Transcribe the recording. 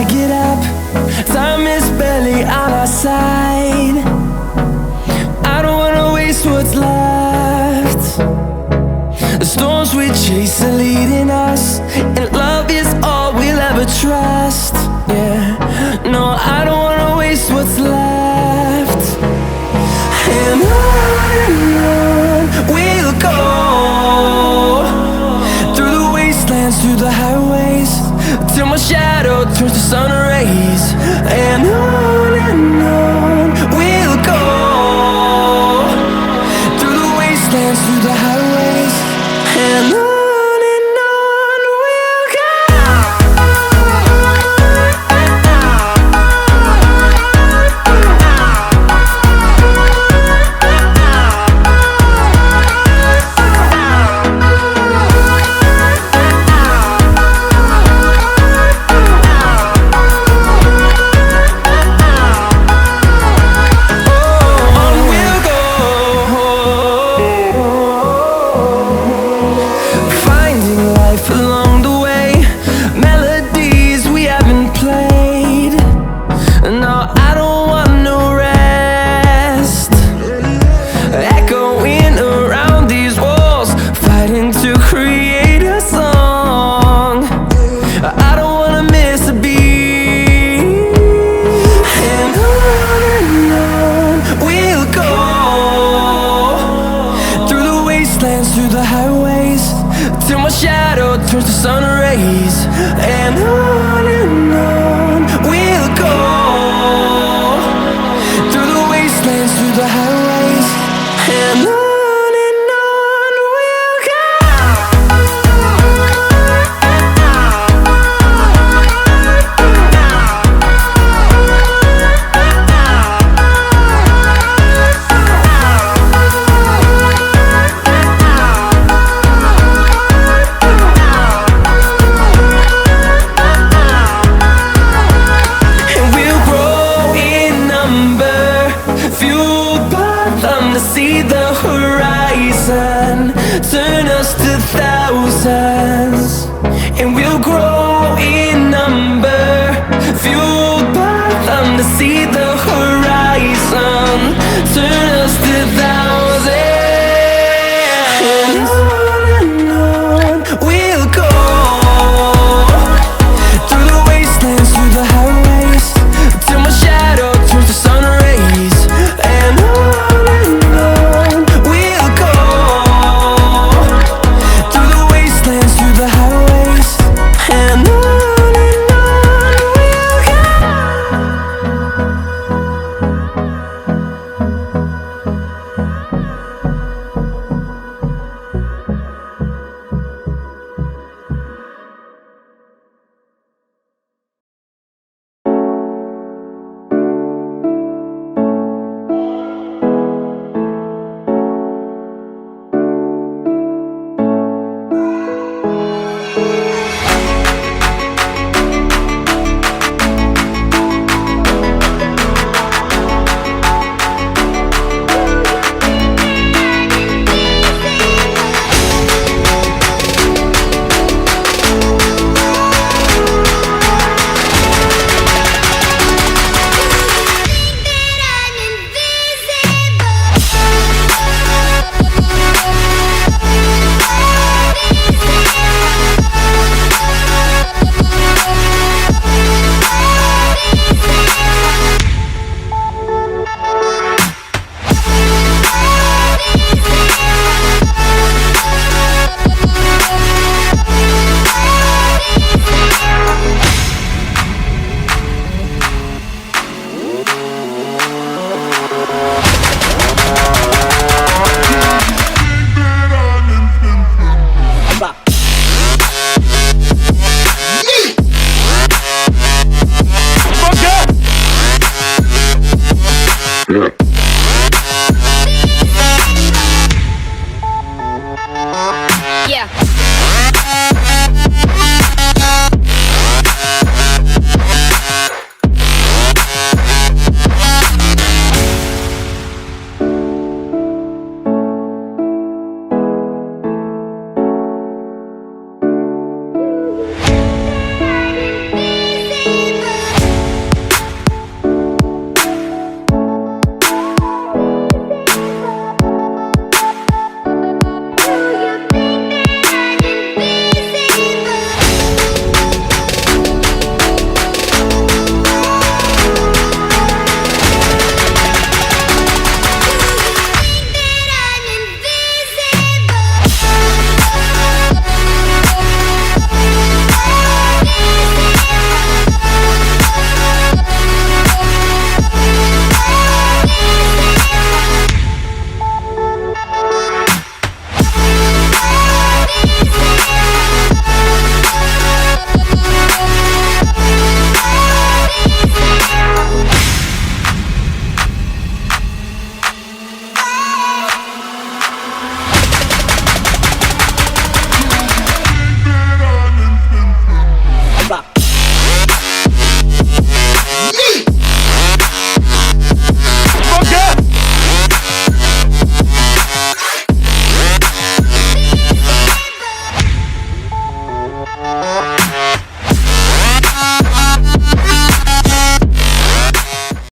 I get up, time is barely on our side. I don't wanna waste what's left. The storms we chase are leading us, and love is all we'll ever trust. Yeah, no, I don't wanna waste what's left. And on we'll go, through the wastelands, through the highways, till my shadow turns to sun rays. And on we'll go, through the wastelands, through the highways, and on we'll go. Through the highways, till my shadow turns to sun rays. And on we'll go, through the wastelands, through the highways, and on we'll go. See the horizon turn us to thousands, and we'll grow in number, fueled by them. To see the horizon turn us to thousands, and on we'll go, through the wastelands, through the highways, till my shadow turns to sun rays. And Yeah.